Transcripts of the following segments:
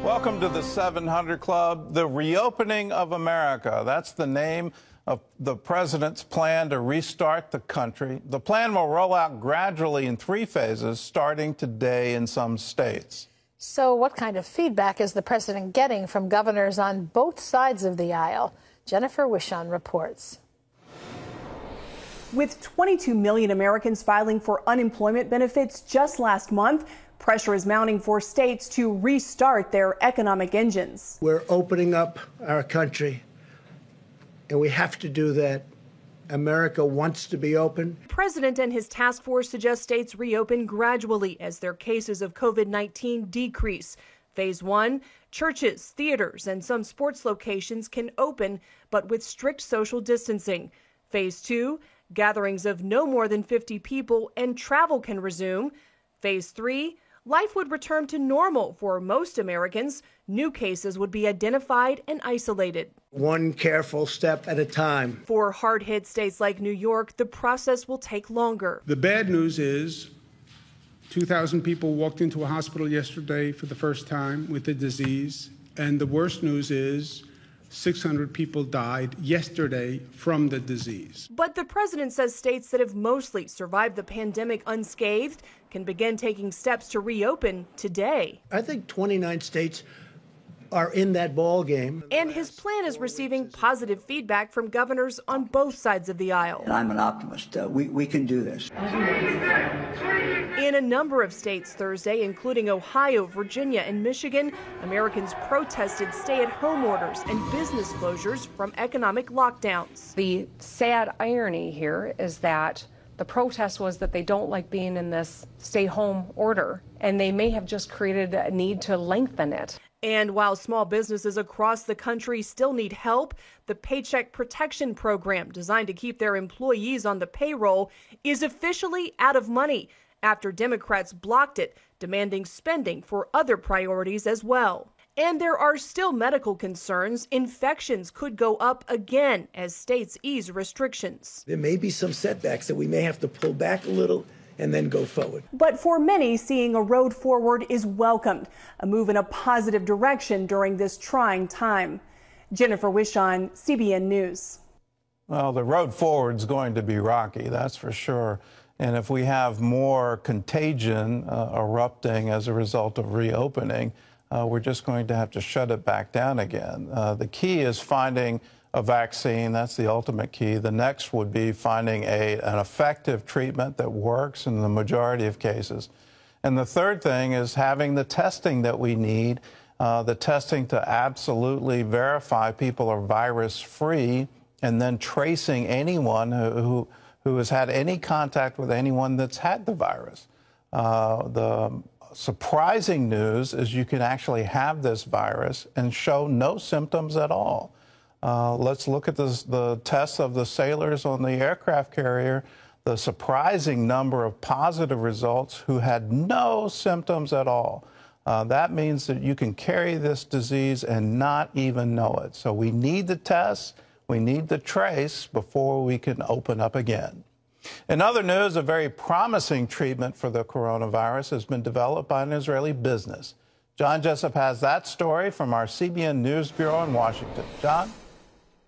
Welcome to the 700 Club, the reopening of America. That's the name of the president's plan to restart the country. The plan will roll out gradually in 3 phases, starting today in some states. So what kind of feedback is the president getting from governors on both sides of the aisle? Jennifer Wishon reports. With 22 million Americans filing for unemployment benefits just last month, pressure is mounting for states to restart their economic engines. We're opening up our country, and we have to do that. America wants to be open. The president and his task force suggest states reopen gradually as their cases of COVID-19 decrease. Phase 1, churches, theaters, and some sports locations can open, but with strict social distancing. Phase 2, gatherings of no more than 50 people and travel can resume. Phase 3, life would return to normal for most Americans. New cases would be identified and isolated. One careful step at a time. For hard-hit states like New York, the process will take longer. The bad news is 2,000 people walked into a hospital yesterday for the first time with the disease. And the worst news is 600 people died yesterday from the disease. But the president says states that have mostly survived the pandemic unscathed can begin taking steps to reopen today. I think 29 states are in that ball game. And his plan is receiving positive feedback from governors on both sides of the aisle. And I'm an optimist. We can do this. In a number of states Thursday, including Ohio, Virginia, and Michigan, Americans protested stay-at-home orders and business closures from economic lockdowns. The sad irony here is that the protest was that they don't like being in this stay-home order, and they may have just created a need to lengthen it. And while small businesses across the country still need help, the Paycheck Protection Program, designed to keep their employees on the payroll, is officially out of money after Democrats blocked it, demanding spending for other priorities as well. And there are still medical concerns. Infections could go up again as states ease restrictions. There may be some setbacks that we may have to pull back a little and then go forward. But for many, seeing a road forward is welcomed, a move in a positive direction during this trying time. Jennifer Wishon, CBN News. Well, the road forward is going to be rocky, that's for sure. And if we have more contagion erupting as a result of reopening, we're just going to have to shut it back down again. The key is finding a vaccine. That's the ultimate key. The next would be finding an effective treatment that works in the majority of cases. And the third thing is having the testing that we need, the testing to absolutely verify people are virus-free, and then tracing anyone who has had any contact with anyone that's had the virus. The surprising news is you can actually have this virus and show no symptoms at all. Let's look at the tests of the sailors on the aircraft carrier, the surprising number of positive results who had no symptoms at all. That means that you can carry this disease and not even know it. So we need the test, we need the trace before we can open up again. In other news, a very promising treatment for the coronavirus has been developed by an Israeli business. John Jessup has that story from our CBN News Bureau in Washington. John?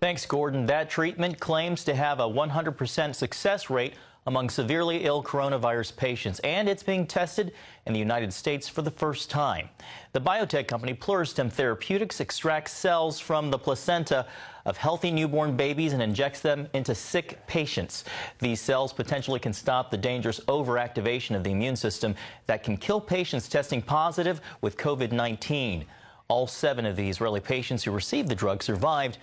Thanks, Gordon. That treatment claims to have a 100% success rate among severely ill coronavirus patients, and it's being tested in the United States for the first time. The biotech company Pluristem Therapeutics extracts cells from the placenta of healthy newborn babies and injects them into sick patients. These cells potentially can stop the dangerous overactivation of the immune system that can kill patients testing positive with COVID-19. All 7 of the Israeli patients who received the drug survived.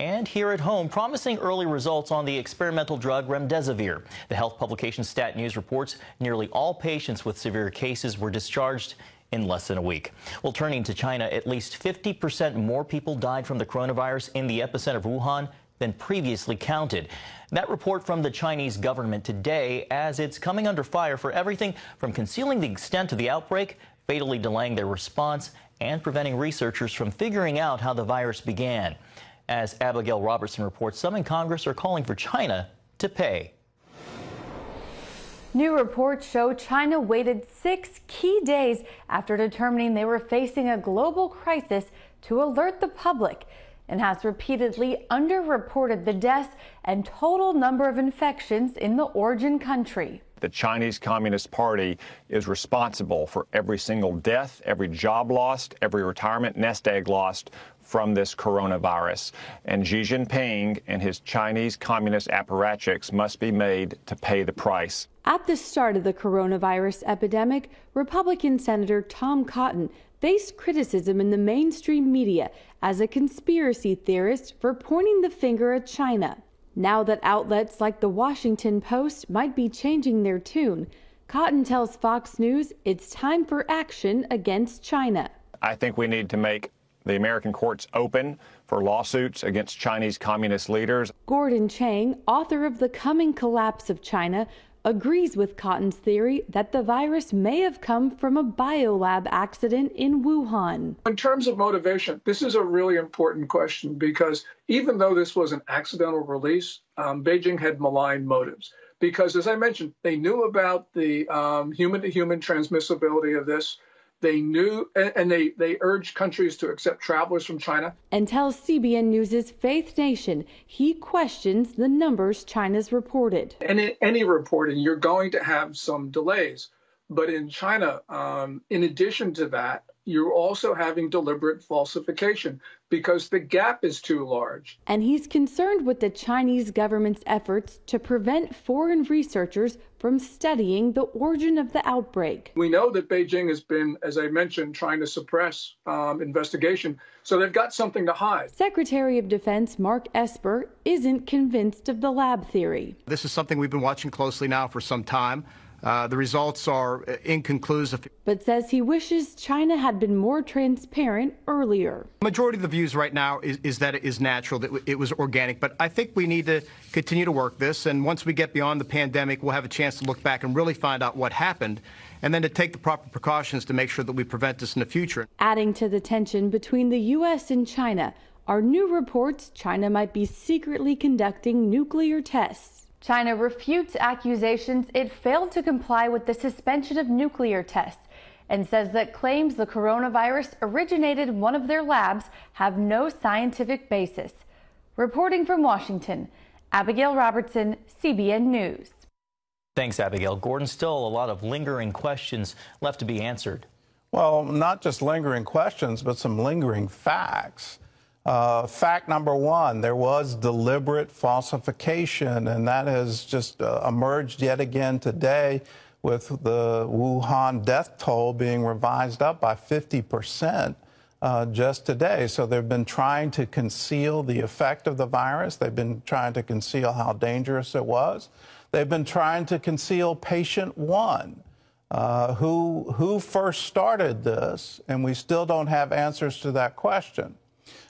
And here at home, promising early results on the experimental drug remdesivir. The health publication Stat News reports nearly all patients with severe cases were discharged in less than a week. Well, turning to China, at least 50% more people died from the coronavirus in the epicenter of Wuhan than previously counted. That report from the Chinese government today, as it's coming under fire for everything from concealing the extent of the outbreak, fatally delaying their response, and preventing researchers from figuring out how the virus began. As Abigail Robertson reports, some in Congress are calling for China to pay. New reports show China waited 6 key days after determining they were facing a global crisis to alert the public, and has repeatedly underreported the deaths and total number of infections in the origin country. The Chinese Communist Party is responsible for every single death, every job lost, every retirement nest egg lost from this coronavirus. And Xi Jinping and his Chinese communist apparatchiks must be made to pay the price. At the start of the coronavirus epidemic, Republican Senator Tom Cotton faced criticism in the mainstream media as a conspiracy theorist for pointing the finger at China. Now that outlets like the Washington Post might be changing their tune, Cotton tells Fox News it's time for action against China. I think we need to make the American courts open for lawsuits against Chinese communist leaders. Gordon Chang, author of The Coming Collapse of China, agrees with Cotton's theory that the virus may have come from a biolab accident in Wuhan. In terms of motivation, this is a really important question because even though this was an accidental release, Beijing had malign motives. Because, as I mentioned, they knew about the human-to-human transmissibility of this. They knew, and they urged countries to accept travelers from China. And tells CBN News' Faith Nation he questions the numbers China's reported. And in any reporting, you're going to have some delays. But in China, in addition to that, you're also having deliberate falsification because the gap is too large. And he's concerned with the Chinese government's efforts to prevent foreign researchers from studying the origin of the outbreak. We know that Beijing has been, as I mentioned, trying to suppress investigation, so they've got something to hide. Secretary of Defense Mark Esper isn't convinced of the lab theory. This is something we've been watching closely now for some time. The results are inconclusive. But says he wishes China had been more transparent earlier. The majority of the views right now is that it is natural, that it was organic. But I think we need to continue to work this. And once we get beyond the pandemic, we'll have a chance to look back and really find out what happened, and then to take the proper precautions to make sure that we prevent this in the future. Adding to the tension between the U.S. and China are new reports China might be secretly conducting nuclear tests. China refutes accusations it failed to comply with the suspension of nuclear tests and says that claims the coronavirus originated in one of their labs have no scientific basis. Reporting from Washington, Abigail Robertson, CBN News. Thanks, Abigail. Gordon, still a lot of lingering questions left to be answered. Well, not just lingering questions, but some lingering facts. Fact number one, there was deliberate falsification, and that has just emerged yet again today with the Wuhan death toll being revised up by 50% just today. So they've been trying to conceal the effect of the virus. They've been trying to conceal how dangerous it was. They've been trying to conceal patient one, who first started this, and we still don't have answers to that question.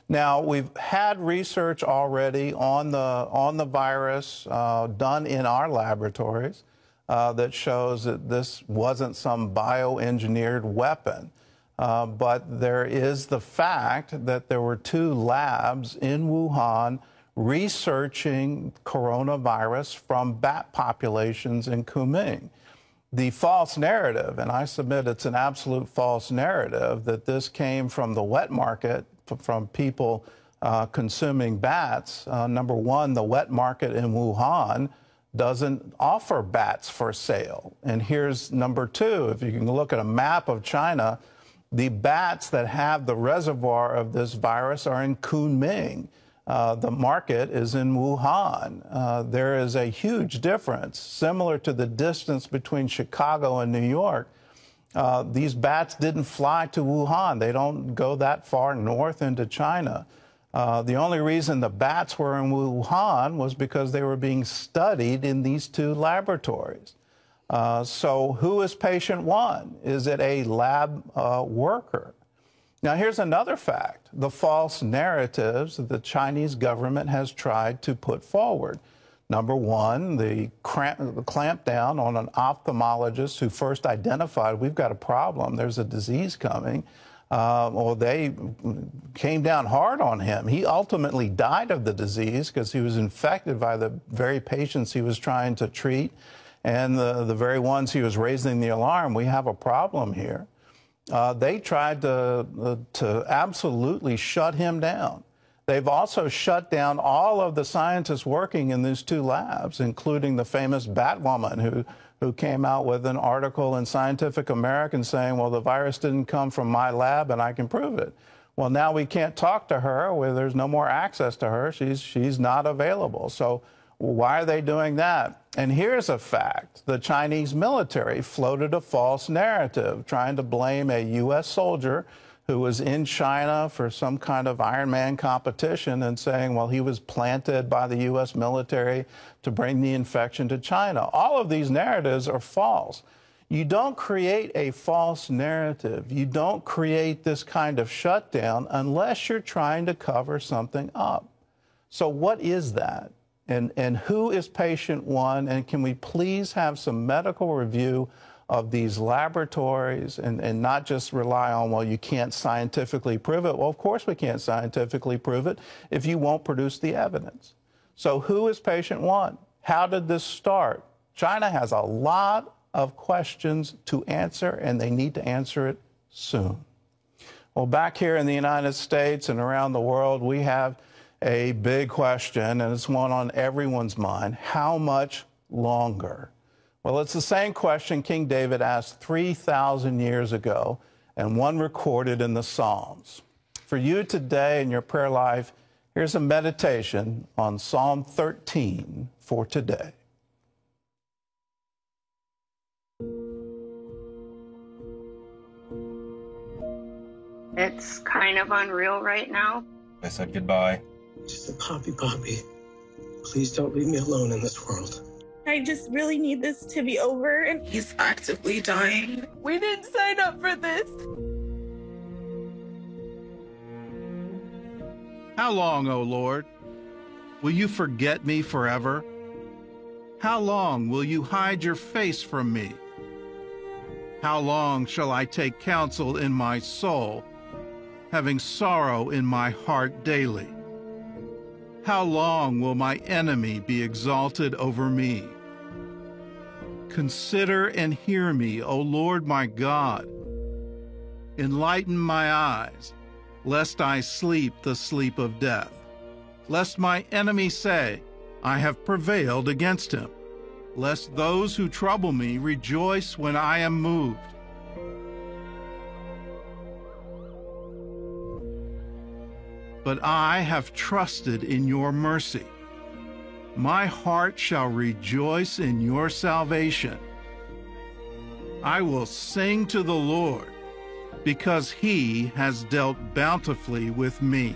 Now, we've had research already on the virus done in our laboratories that shows that this wasn't some bioengineered weapon. But there is the fact that there were 2 labs in Wuhan researching coronavirus from bat populations in Kunming. The false narrative, and I submit it's an absolute false narrative, that this came from the wet market, from people consuming bats. Number one, the wet market in Wuhan doesn't offer bats for sale. And here's number two. If you can look at a map of China, the bats that have the reservoir of this virus are in Kunming. The market is in Wuhan. There is a huge difference, similar to the distance between Chicago and New York. These bats didn't fly to Wuhan. They don't go that far north into China. The only reason the bats were in Wuhan was because they were being studied in these 2 laboratories. So who is patient one? Is it a lab worker? Now, here's another fact. The false narratives that the Chinese government has tried to put forward. Number one, the clampdown on an ophthalmologist who first identified we've got a problem, there's a disease coming. Well, they came down hard on him. He ultimately died of the disease because he was infected by the very patients he was trying to treat. and the very ones he was raising the alarm, we have a problem here. They tried to absolutely shut him down. They've also shut down all of the scientists working in these two labs, including the famous Batwoman who came out with an article in Scientific American saying, well, the virus didn't come from my lab and I can prove it. Well, now we can't talk to her, where there's no more access to her. She's not available. So why are they doing that? And here's a fact. The Chinese military floated a false narrative, trying to blame a U.S. soldier who was in China for some kind of Ironman competition and saying, well, he was planted by the U.S. military to bring the infection to China. All of these narratives are false. You don't create a false narrative. You don't create this kind of shutdown unless you're trying to cover something up. So what is that? And who is patient one? And can we please have some medical review of these laboratories and not just rely on, well, you can't scientifically prove it. Well, of course we can't scientifically prove it if you won't produce the evidence. So who is patient one? How did this start? China has a lot of questions to answer, and they need to answer it soon. Well, back here in the United States and around the world, we have a big question, and it's one on everyone's mind. How much longer? Well, it's the same question King David asked 3,000 years ago, and one recorded in the Psalms. For you today in your prayer life, here's a meditation on Psalm 13 for today. It's kind of unreal right now. I said goodbye. Just a Poppy. Please don't leave me alone in this world. I just really need this to be over. And he's actively dying. We didn't sign up for this. How long, O Lord, will you forget me forever? How long will you hide your face from me? How long shall I take counsel in my soul, having sorrow in my heart daily? How long will my enemy be exalted over me? Consider and hear me, O Lord my God. Enlighten my eyes, lest I sleep the sleep of death, lest my enemy say, I have prevailed against him, lest those who trouble me rejoice when I am moved. But I have trusted in your mercy. My heart shall rejoice in your salvation. I will sing to the Lord, because he has dealt bountifully with me.